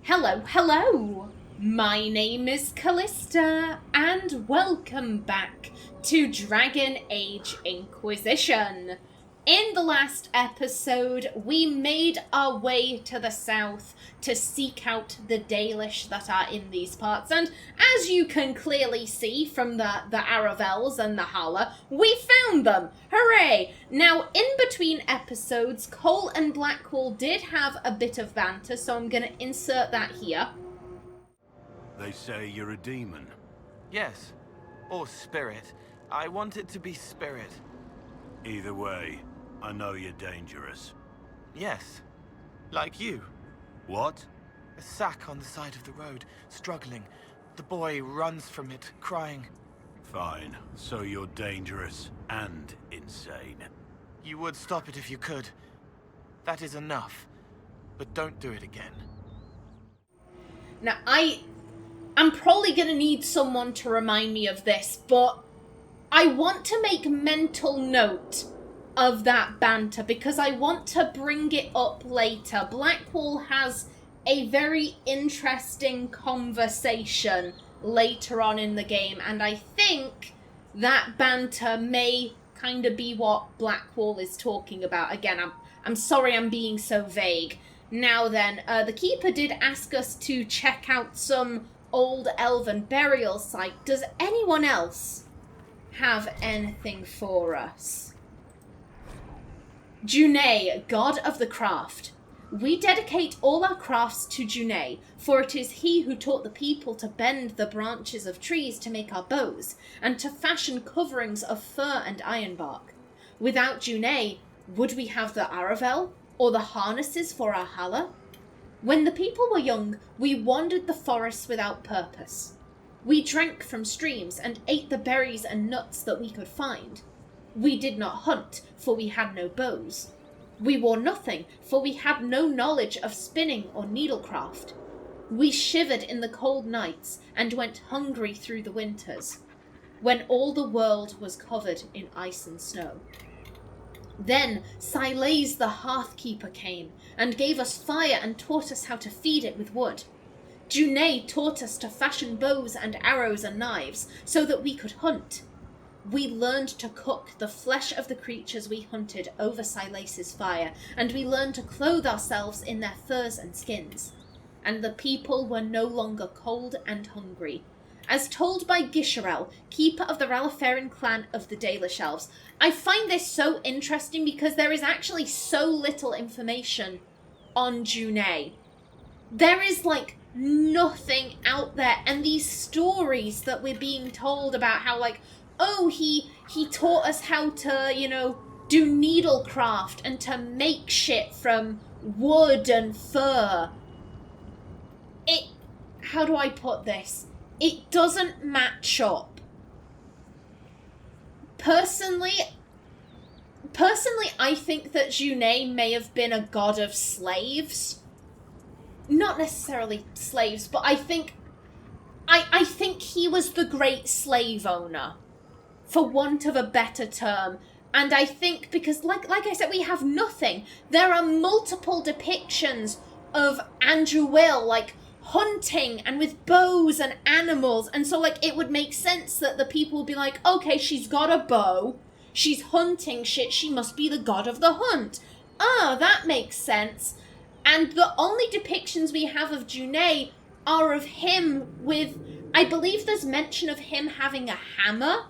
Hello! My name is Callista, and welcome back to Dragon Age Inquisition. In the last episode, we made our way to the south to seek out the Dalish that are in these parts, and as you can clearly see from the Aravels and the Halla, we found them! Hooray! Now, in between episodes, Cowl and Blackwall did have a bit of banter, so I'm gonna insert that here. They say you're a demon. Yes, or spirit. I want it to be spirit. Either way, I know you're dangerous. Yes, like you. What? A sack on the side of the road, struggling. The boy runs from it, crying. Fine, so you're dangerous and insane. You would stop it if you could. That is enough. But don't do it again. Now, I'm probably gonna need someone to remind me of this, but I want to make mental note of that banter because I want to bring it up later. Blackwall has a very interesting conversation later on in the game, and I think that banter may kind of be what Blackwall is talking about. Again, I'm sorry I'm being so vague. Now then, the Keeper did ask us to check out some old elven burial site. Does anyone else have anything for us? Junei, god of the craft. We dedicate all our crafts to Junei, for it is he who taught the people to bend the branches of trees to make our bows, and to fashion coverings of fir and ironbark. Without Junei, would we have the Aravel, or the harnesses for our Halla? When the people were young, we wandered the forests without purpose. We drank from streams and ate the berries and nuts that we could find. We did not hunt, for we had no bows. We wore nothing, for we had no knowledge of spinning or needlecraft. We shivered in the cold nights and went hungry through the winters, when all the world was covered in ice and snow. Then Silays the Hearthkeeper came, and gave us fire and taught us how to feed it with wood. Junei taught us to fashion bows and arrows and knives, so that we could hunt. We learned to cook the flesh of the creatures we hunted over Silace's fire, and we learned to clothe ourselves in their furs and skins. And the people were no longer cold and hungry. As told by Gisharel, keeper of the Ralaferin clan of the Dalish Elves. I find this so interesting because there is actually so little information on Junei. There is, nothing out there, and these stories that we're being told about how, oh, he taught us how to, do needlecraft and to make shit from wood and fur. How do I put this? It doesn't match up. Personally, I think that Junei may have been a god of slaves. Not necessarily slaves, but I think he was the great slave owner, for want of a better term. And I think because, like I said, we have nothing. There are multiple depictions of Andrew Will, hunting and with bows and animals. And so, it would make sense that the people would be like, okay, she's got a bow, she's hunting shit, she must be the god of the hunt. Ah, that makes sense. And the only depictions we have of Junei are of him with, I believe there's mention of him having a hammer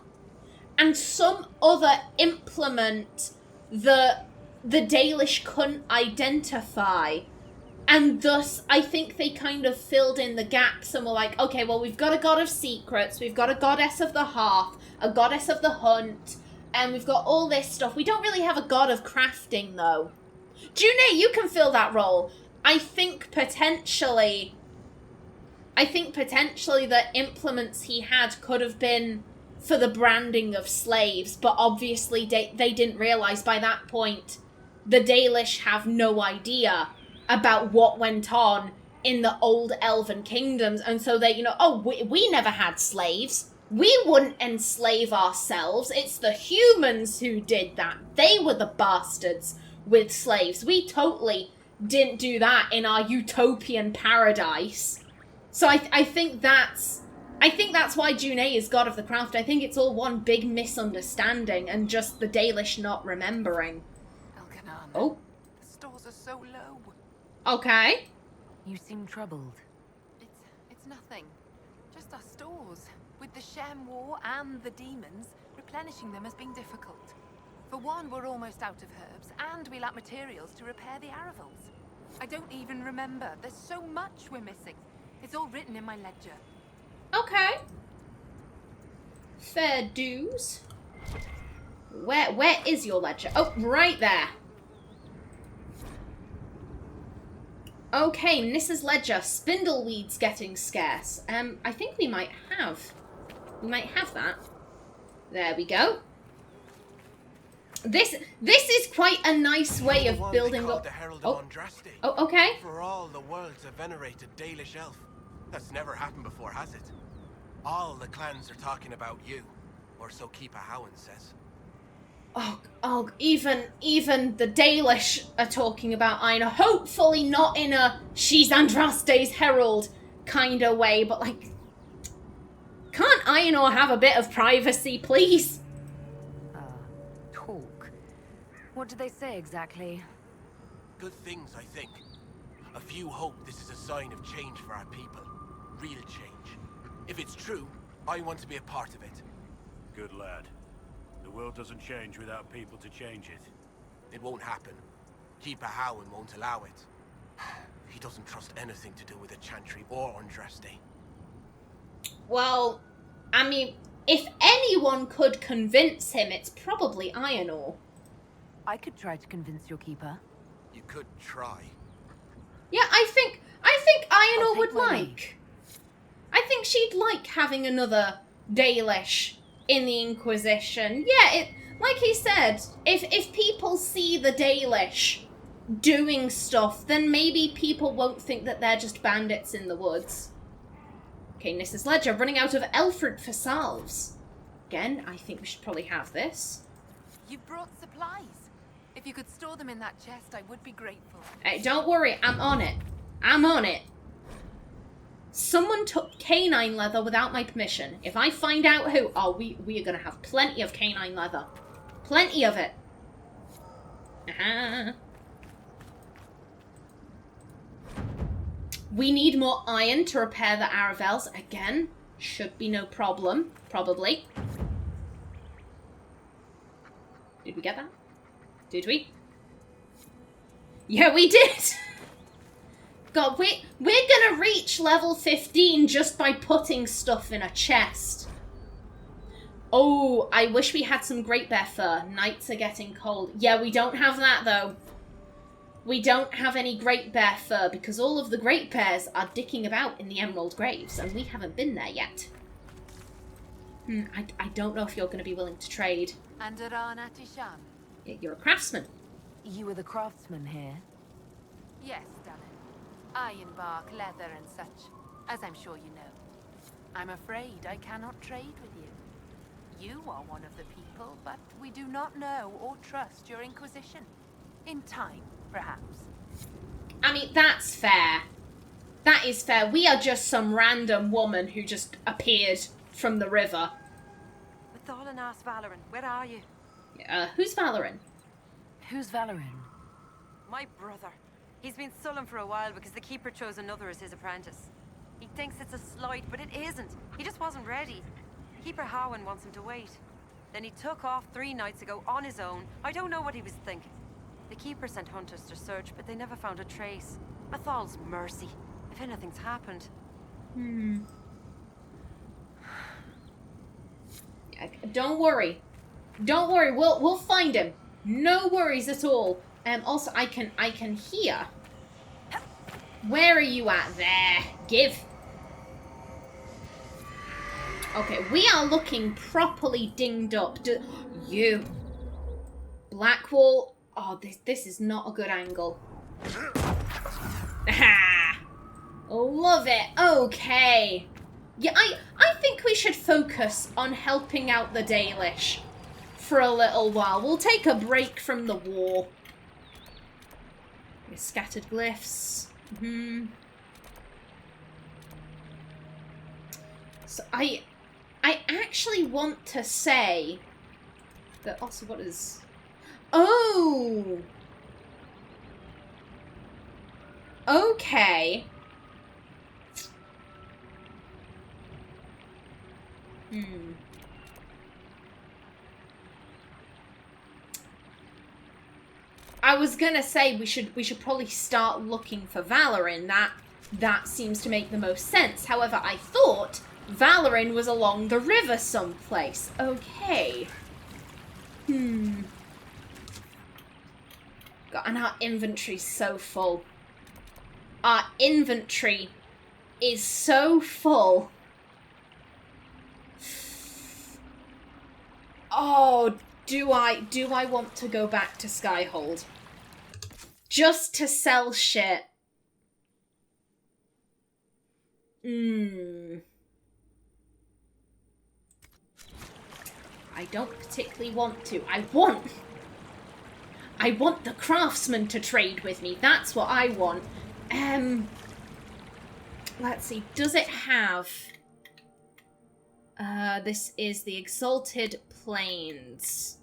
and some other implement that the Dalish couldn't identify. And thus, I think they kind of filled in the gaps and were like, okay, well, we've got a god of secrets, we've got a goddess of the hearth, a goddess of the hunt, and we've got all this stuff. We don't really have a god of crafting, though. Junei, you can fill that role. I think potentially the implements he had could have been for the branding of slaves, but obviously they didn't realize by that point the Dalish have no idea about what went on in the old elven kingdoms, and so they, we never had slaves. We wouldn't enslave ourselves. It's the humans who did that. They were the bastards with slaves. We totally didn't do that in our utopian paradise. So I think that's why Junei is god of the craft. I think it's all one big misunderstanding and just the Dalish not remembering. Elkanan, Oh. the stores are so low. Okay. You seem troubled. It's nothing. Just our stores. With the Shem War and the demons, replenishing them has been difficult. For one, we're almost out of herbs, and we lack materials to repair the Aravals. I don't even remember. There's so much we're missing. It's all written in my ledger. Okay. Fair dues. Where is your ledger? Oh, right there. Okay, Nissa's ledger. Spindleweed's getting scarce. I think we might have that. There we go. This is quite a nice way of building up. The Herald of Andraste. Oh, okay. For all the world's a venerated Dalish elf. That's never happened before, has it? All the clans are talking about you, or so Keeper Howan says. Oh, even the Dalish are talking about Aenor. Hopefully not in a she's Andraste's herald kind of way, but like, can't Aenor have a bit of privacy, please? Talk. What do they say exactly? Good things, I think. A few hope this is a sign of change for our people. Real change. If it's true, I want to be a part of it. Good lad. The world doesn't change without people to change it. It won't happen. Keeper Howan won't allow it. He doesn't trust anything to do with the Chantry or Andraste. Well, I mean, if anyone could convince him, it's probably Aenor. I could try to convince your keeper. You could try. Yeah, I think Aenor would my like. I think she'd like having another Dalish in the Inquisition. Yeah, like he said, if people see the Dalish doing stuff, then maybe people won't think that they're just bandits in the woods. Okay, Nissa's ledger, running out of Elfred for salves. Again, I think we should probably have this. You've brought supplies. If you could store them in that chest, I would be grateful. Hey, don't worry, I'm on it. I'm on it. Someone took canine leather without my permission. If I find out who... Oh, we are going to have plenty of canine leather. Plenty of it. We need more iron to repair the Aravels. Again, should be no problem. Probably. Did we get that? Did we? Yeah, we did! God, we're gonna reach level 15 just by putting stuff in a chest. Oh, I wish we had some Great Bear fur. Nights are getting cold. Yeah, we don't have that, though. We don't have any Great Bear fur because all of the Great Bears are dicking about in the Emerald Graves, and we haven't been there yet. I don't know if you're going to be willing to trade. Andaran Atisham. You're a craftsman. You were the craftsman here. Yes, darling. Ironbark, leather and such, as I'm sure you know. I'm afraid I cannot trade with you. You are one of the people, but we do not know or trust your Inquisition. In time, perhaps. I mean, that's fair. That is fair. We are just some random woman who just appeared from the river. Thorlin asked Valoran, where are you? Who's Valoran? Who's Valoran? My brother. He's been sullen for a while because the Keeper chose another as his apprentice. He thinks it's a slight, but it isn't. He just wasn't ready. Keeper Howan wants him to wait. Then he took off 3 nights ago on his own. I don't know what he was thinking. The Keeper sent hunters to search, but they never found a trace. Athal's mercy, if anything's happened. Don't worry. Don't worry. We'll find him. No worries at all. Also, I can hear. Where are you at? There. Give. Okay, we are looking properly dinged up. You. Blackwall. Oh, this is not a good angle. Ha! Love it. Okay. Yeah, I think we should focus on helping out the Dalish for a little while. We'll take a break from the war. Scattered glyphs. So I actually want to say that also what is... Oh! Okay. I was gonna say we should probably start looking for Valorin. That seems to make the most sense. However, I thought Valorin was along the river someplace. Okay. God, and our inventory's so full. Our inventory is so full. Oh, do I want to go back to Skyhold? Just to sell shit. I don't particularly want to. I want the craftsman to trade with me. That's what I want. Let's see. Does it have... this is the Exalted Plains.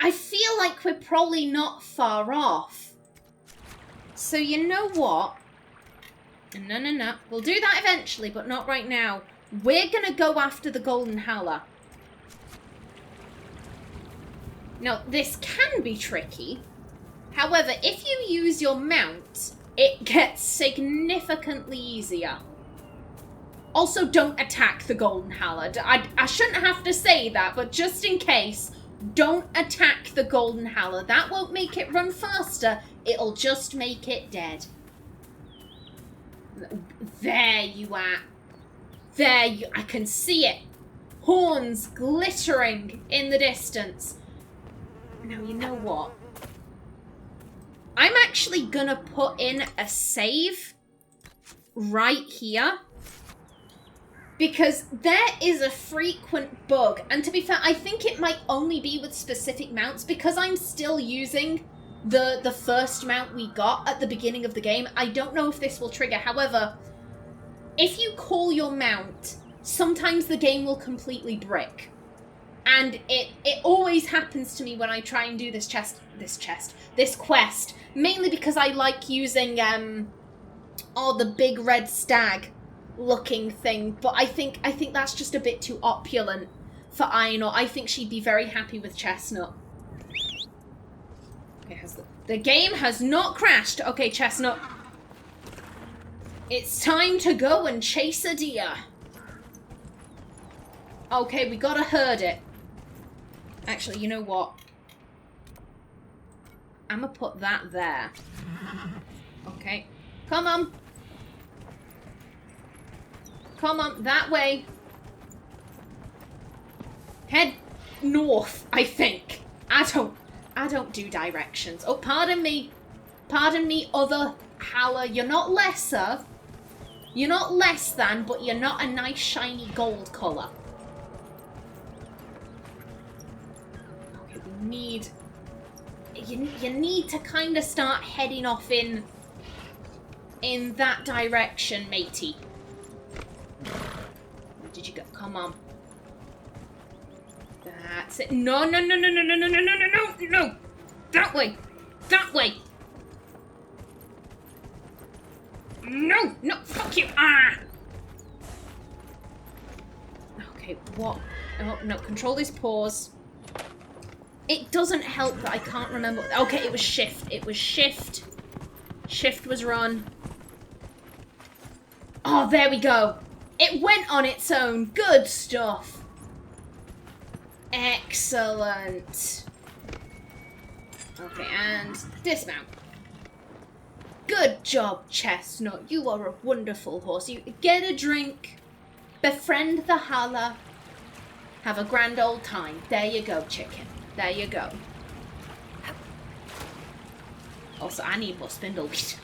I feel like we're probably not far off. So you know what? No. We'll do that eventually, but not right now. We're gonna go after the Golden Halla. Now, this can be tricky. However, if you use your mount, it gets significantly easier. Also, don't attack the Golden Halla. I shouldn't have to say that, but just in case, don't attack the Golden Halla. That won't make it run faster. It'll just make it dead. There you are. I can see it. Horns glittering in the distance. Now, you know what? I'm actually gonna put in a save right here. Because there is a frequent bug. And to be fair, I think it might only be with specific mounts. Because I'm still using the first mount we got at the beginning of the game. I don't know if this will trigger. However, if you call your mount, sometimes the game will completely brick. And it always happens to me when I try and do this quest. Mainly because I like using, the big red stag looking thing. But I think that's just a bit too opulent for Aenor. I think she'd be very happy with Chestnut. Okay, the game has not crashed. Okay, Chestnut. It's time to go and chase a deer. Okay, we gotta herd it. Actually, you know what? I'm gonna put that there. Okay. Come on. Come on, that way. Head north, I think. I don't do directions. Oh, pardon me. Pardon me, other Halla. You're not lesser. You're not less than, but you're not a nice shiny gold colour. Okay, we need... You need to kind of start heading off in that direction, matey. Where did you go? Come on. That's it. No. That way. No, fuck you. Ah. Okay, what? Oh, no, control these paws. It doesn't help that I can't remember. Okay, it was shift. Shift was run. Oh, there we go. It went on its own. Good stuff. Excellent. Okay, and dismount. Good job, Chestnut. You are a wonderful horse. You get a drink, befriend the Halla, have a grand old time. There you go, chicken. There you go. Also, I need more spindleweed.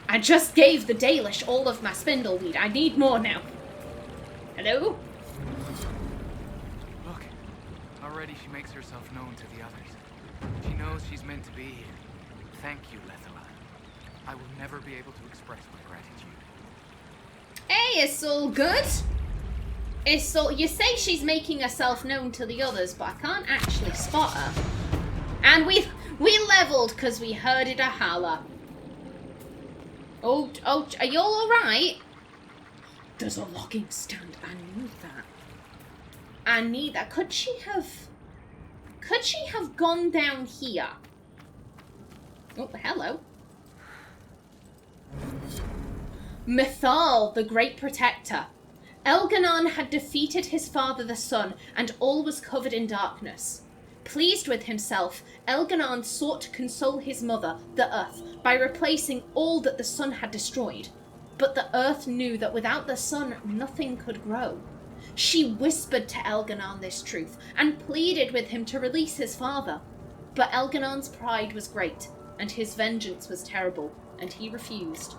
I just gave the Dalish all of my spindleweed. I need more now. Hello? Look, our Already she makes herself known to the others. She knows she's meant to be here. Thank you, Lethala. I will never be able to express my gratitude. Hey, it's all good. It's all... You say she's making herself known to the others, but I can't actually spot her. And we leveled because we herded a Halla. Oh, are you all alright? There's a logging stand. I need that. I need that. Could she have gone down here? Oh, hello. Mythal, the Great Protector. Elganon had defeated his father the sun, and all was covered in darkness. Pleased with himself, Elganon sought to console his mother, the Earth, by replacing all that the sun had destroyed. But the Earth knew that without the sun, nothing could grow. She whispered to Elganon this truth, and pleaded with him to release his father. But Elganon's pride was great, and his vengeance was terrible, and he refused.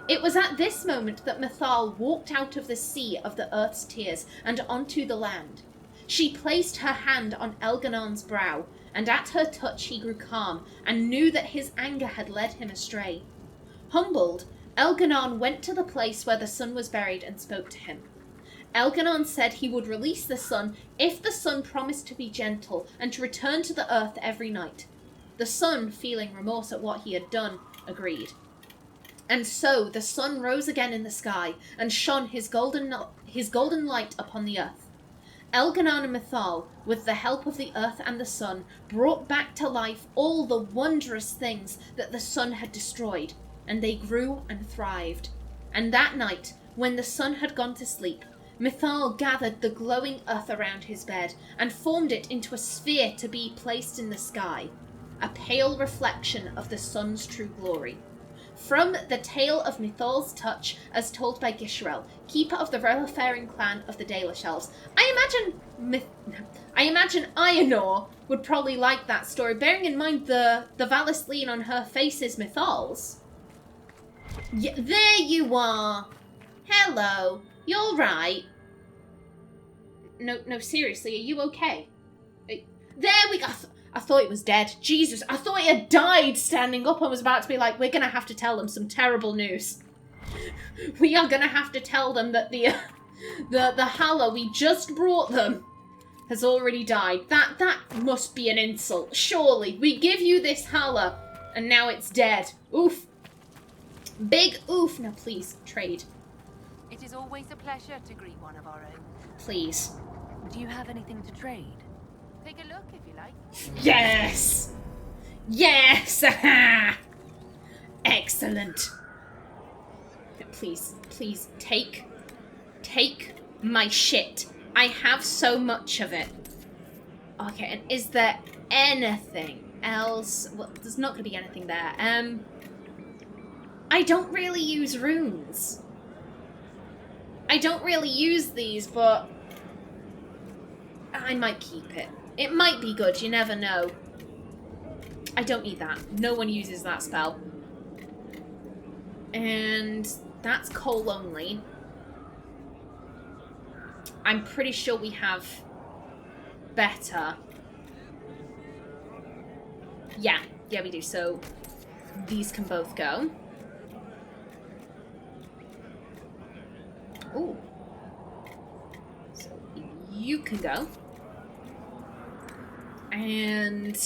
It was at this moment that Mythal walked out of the sea of the Earth's tears and onto the land. She placed her hand on Elganon's brow, and at her touch he grew calm, and knew that his anger had led him astray. Humbled, Elganon went to the place where the sun was buried and spoke to him. Elganon said he would release the sun if the sun promised to be gentle and to return to the earth every night. The sun, feeling remorse at what he had done, agreed. And so the sun rose again in the sky and shone his golden light upon the earth. Elganon and Mythal, with the help of the earth and the sun, brought back to life all the wondrous things that the sun had destroyed, and they grew and thrived. And that night, when the sun had gone to sleep, Mythal gathered the glowing earth around his bed and formed it into a sphere to be placed in the sky, a pale reflection of the sun's true glory. From the tale of Mythal's touch, as told by Gisherel, keeper of the Relifaring clan of the Dalish elves, I imagine Aenor would probably like that story, bearing in mind the Valis lean on her face is Mythal's. Yeah, there you are. Hello. You're right. No, seriously, are you okay? There we go. I thought it was dead. Jesus, I thought it had died standing up. I was about to be like, we're going to have to tell them some terrible news. We are going to have to tell them that the Halla we just brought them has already died. That must be an insult. Surely. We give you this Halla and now it's dead. Oof. Big oof. Now please, trade. It is always a pleasure to greet one of our own. Please. Do you have anything to trade? Take a look if you like. Yes! Yes! Excellent. Please, take my shit. I have so much of it. Okay, and is there anything else? Well, there's not going to be anything there. I don't really use runes. I don't really use these, but I might keep it. It might be good, you never know. I don't need that. No one uses that spell. And that's Cowl only. I'm pretty sure we have better. Yeah, we do. So these can both go. Ooh. So you can go. And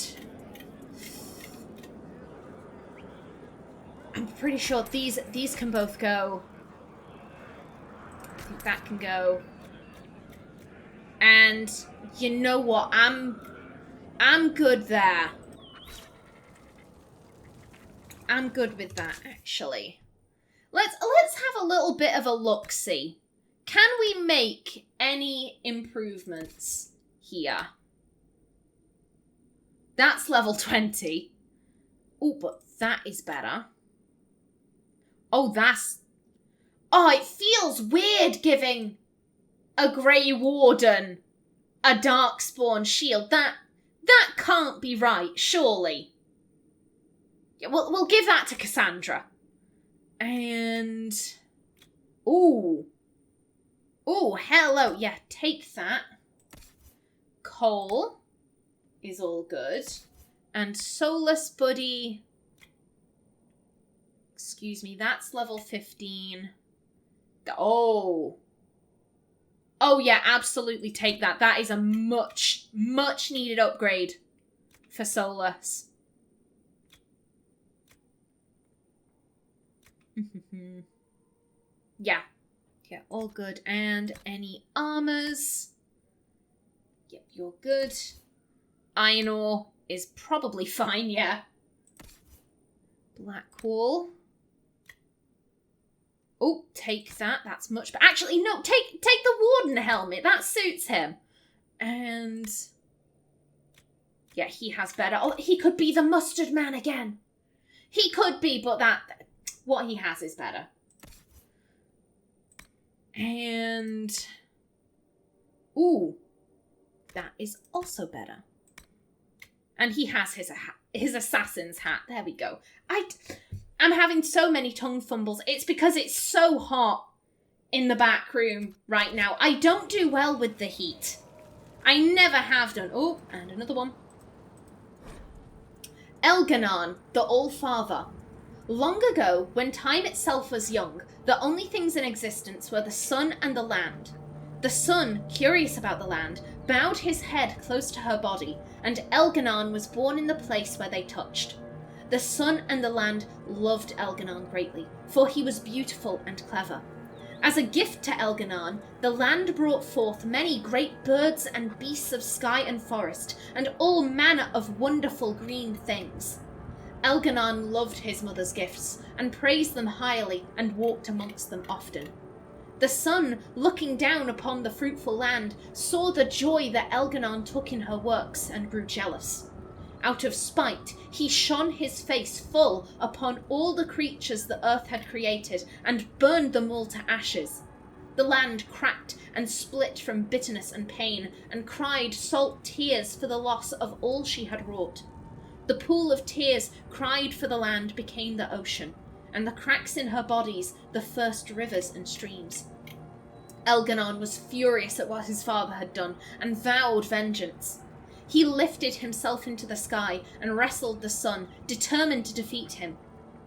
I'm pretty sure these can both go. I think that can go. And you know what? I'm good there. I'm good with that, actually. Let's have a little bit of a look-see. Can we make any improvements here? That's level 20. Oh, but that is better. Oh, it feels weird giving a Grey Warden a Darkspawn shield. That can't be right, surely. Yeah, we'll give that to Cassandra. And... Ooh, hello. Yeah, take that. Cowl is all good. And Soulless Buddy... Excuse me, that's level 15. Oh. Oh yeah, absolutely take that. That is a much, much needed upgrade for Soulless. Yeah. Yeah, all good. And any armors? Yep, you're good. Aenor is probably fine, yeah. Blackwall. Oh, take that. That's much better. Actually, no, take the Warden helmet. That suits him. And... yeah, he has better. Oh, he could be the Mustard Man again. He could be, but what he has is better. And... ooh. That is also better. And he has his assassin's hat. There we go. I'm having so many tongue fumbles. It's because it's so hot in the back room right now. I don't do well with the heat. I never have done. Oh, and another one. Elganon, the All-Father. Long ago, when time itself was young, the only things in existence were the sun and the land. The sun, curious about the land, bowed his head close to her body, and Elganon was born in the place where they touched. The sun and the land loved Elganon greatly, for he was beautiful and clever. As a gift to Elganon, the land brought forth many great birds and beasts of sky and forest, and all manner of wonderful green things. Elganon loved his mother's gifts, and praised them highly, and walked amongst them often. The sun, looking down upon the fruitful land, saw the joy that Elganon took in her works, and grew jealous. Out of spite, he shone his face full upon all the creatures the earth had created, and burned them all to ashes. The land cracked and split from bitterness and pain, and cried salt tears for the loss of all she had wrought. The pool of tears cried for the land became the ocean, and the cracks in her bodies the first rivers and streams. Elganon was furious at what his father had done, and vowed vengeance. He lifted himself into the sky and wrestled the sun, determined to defeat him.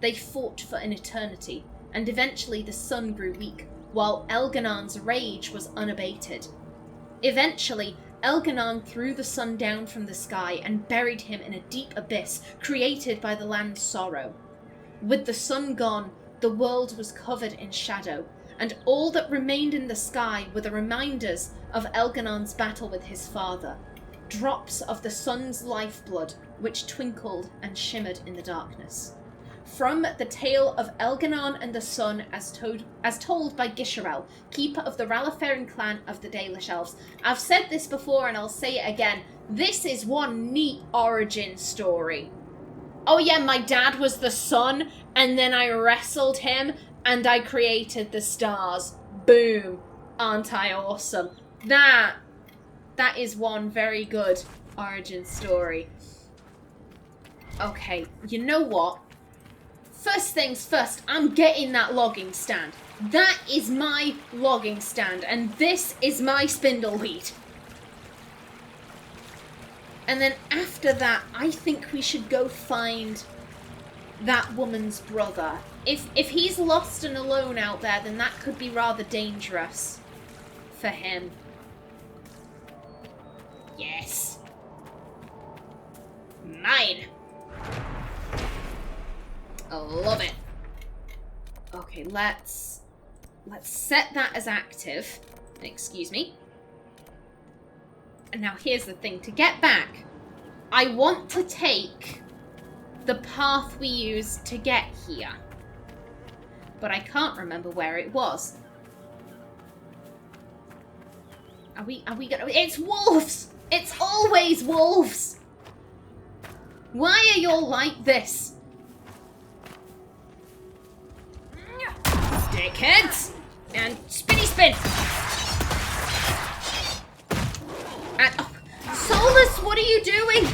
They fought for an eternity, and eventually the sun grew weak, while Elganon's rage was unabated. Eventually, Elganon threw the sun down from the sky and buried him in a deep abyss created by the land's sorrow. With the sun gone, the world was covered in shadow, and all that remained in the sky were the reminders of Elganon's battle with his father. Drops of the sun's lifeblood, which twinkled and shimmered in the darkness. From the tale of Elganon and the sun, as told by Gisharel, keeper of the Ralaferin clan of the Dalish elves. I've said this before and I'll say it again. This is one neat origin story. Oh yeah, my dad was the sun, and then I wrestled him, and I created the stars. Boom. Aren't I awesome? That is one very good origin story. Okay, you know what? First things first, I'm getting that logging stand. That is my logging stand, and this is my spindleweed. And then after that, I think we should go find that woman's brother. If he's lost and alone out there, then that could be rather dangerous for him. Yes. Mine. I love it. Okay, let's set that as active. Excuse me. And now here's the thing. To get back, I want to take the path we used to get here. But I can't remember where it was. Are we gonna... It's wolves! It's always wolves! Why are you all like this? Dickheads! And spinny spin! And, oh, Soulless, what are you doing?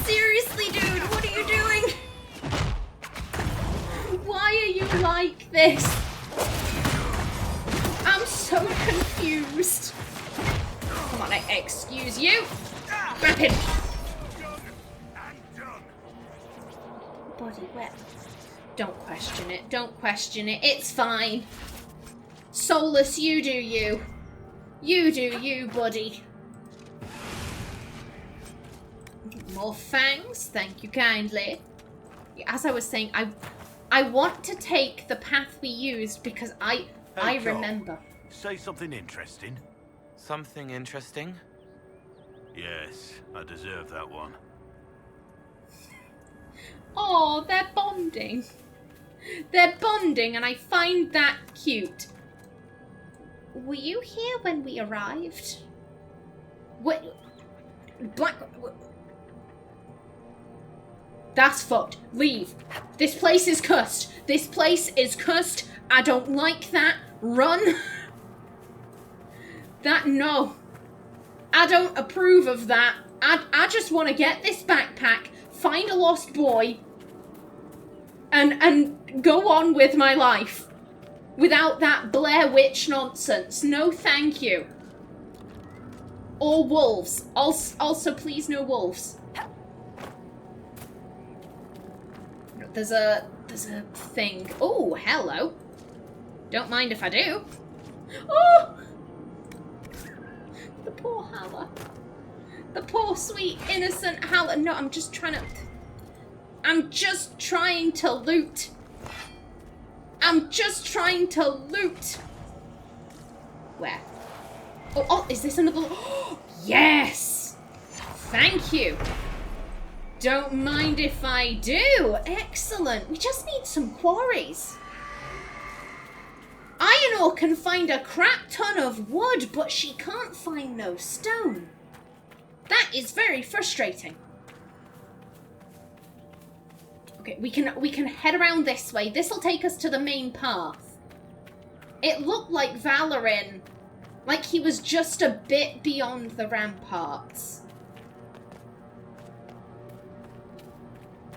Seriously, dude, what are you doing? Why are you like this? I'm so confused. Come on, Excuse you. Grab him. Body wet. Don't question it. Don't question it. It's fine. Solus, you do you. You do you, buddy. More fangs. Thank you kindly. As I was saying, I want to take the path we used because I Cowl, remember. Say something interesting. Something interesting? Yes, I deserve that one. Oh, they're bonding. They're bonding, and I find that cute. Were you here when we arrived? What? Black... That's fucked. Leave. This place is cursed. This place is cursed. I don't like that. Run. No. I don't approve of that. I just want to get this backpack, find a lost boy, and go on with my life. Without that Blair Witch nonsense. No thank you. Or wolves. Also, please no wolves. There's a thing. Oh, hello. Don't mind if I do. Oh! The poor Halla. The poor, sweet, innocent Halla. No, I'm just trying to loot. I'm just trying to loot. Where? Oh, is this another... Oh, yes! Thank you. Don't mind if I do. Excellent. We just need some quarries. Aenor can find a crap ton of wood, but she can't find no stone. That is very frustrating. Okay, we can head around this way. This'll take us to the main path. It looked like Valorin, like he was just a bit beyond the ramparts.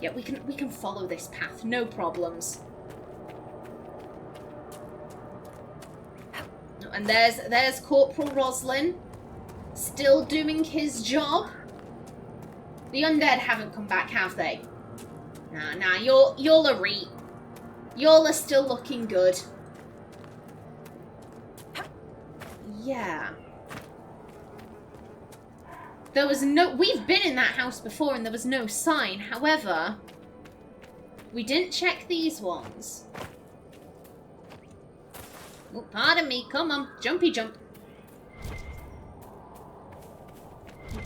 Yeah, we can follow this path, no problems. And there's Corporal Roslin, still doing his job. The undead haven't come back, have they? Nah, y'all are right. Y'all are still looking good. Yeah. There was no... We've been in that house before and there was no sign. However, we didn't check these ones. Oh, pardon me. Come on. Jumpy jump.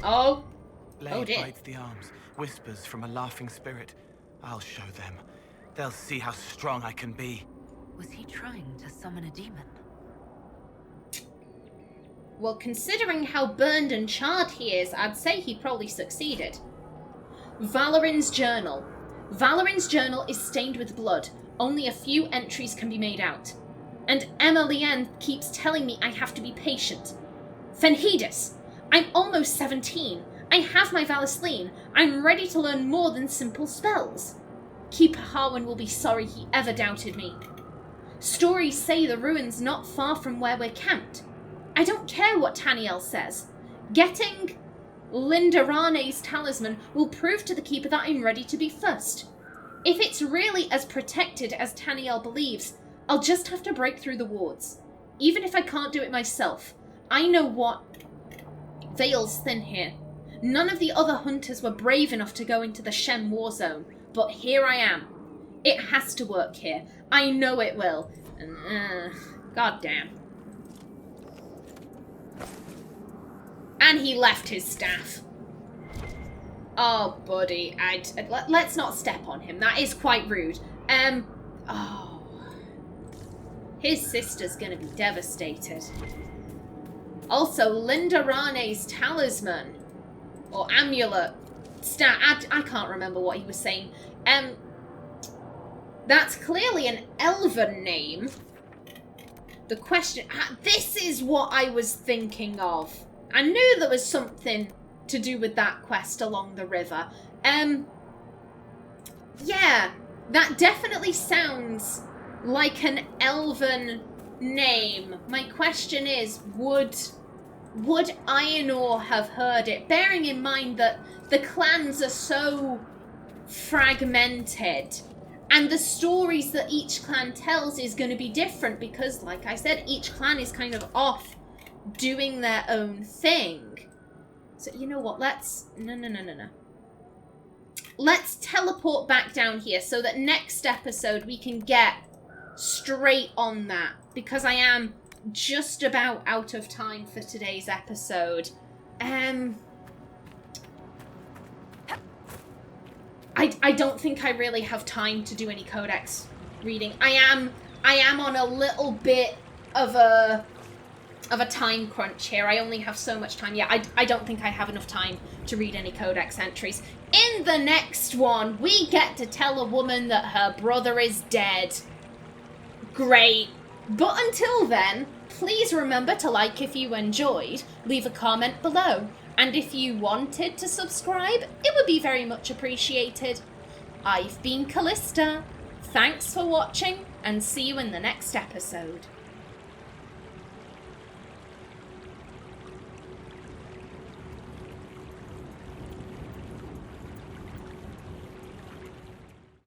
Oh. Blade dear. bites the arms. Whispers from a laughing spirit. I'll show them. They'll see how strong I can be. Was he trying to summon a demon? Well, considering how burned and charred he is, I'd say he probably succeeded. Valorin's journal. Valorin's journal is stained with blood. Only a few entries can be made out. And Emma Leanne keeps telling me I have to be patient. Fenhedus! I'm almost 17. I have my Valisleen. I'm ready to learn more than simple spells. Keeper Harwin will be sorry he ever doubted me. Stories say the ruin's not far from where we're camped. I don't care what Taniel says. Getting Lindarane's talisman will prove to the Keeper that I'm ready to be first. If it's really as protected as Taniel believes, I'll just have to break through the wards. Even if I can't do it myself, I know what veil's thin here. None of the other hunters were brave enough to go into the Shem war zone, but here I am. It has to work here. I know it will. God damn. And he left his staff. Oh, buddy. Let's not step on him. That is quite rude. Oh. His sister's gonna be devastated. Also, Lindarane's talisman. Or amulet. I can't remember what he was saying. That's clearly an elven name. The question... This is what I was thinking of. I knew there was something to do with that quest along the river. Yeah, that definitely sounds like an elven name. My question is, would would Aenor have heard it? Bearing in mind that the clans are so fragmented, and the stories that each clan tells is going to be different because, like I said, each clan is kind of off doing their own thing. So, you know what? No. Let's teleport back down here so that next episode we can get straight on that, because I am just about out of time for today's episode. I don't think I really have time to do any codex reading. I am on a little bit of a time crunch here. I only have so much time. Yeah, I don't think I have enough time to read any codex entries. In the next one, we get to tell a woman that her brother is dead. Great. But until then, please remember to like if you enjoyed, leave a comment below, and if you wanted to subscribe, it would be very much appreciated. I've been Callista. Thanks for watching, and see you in the next episode.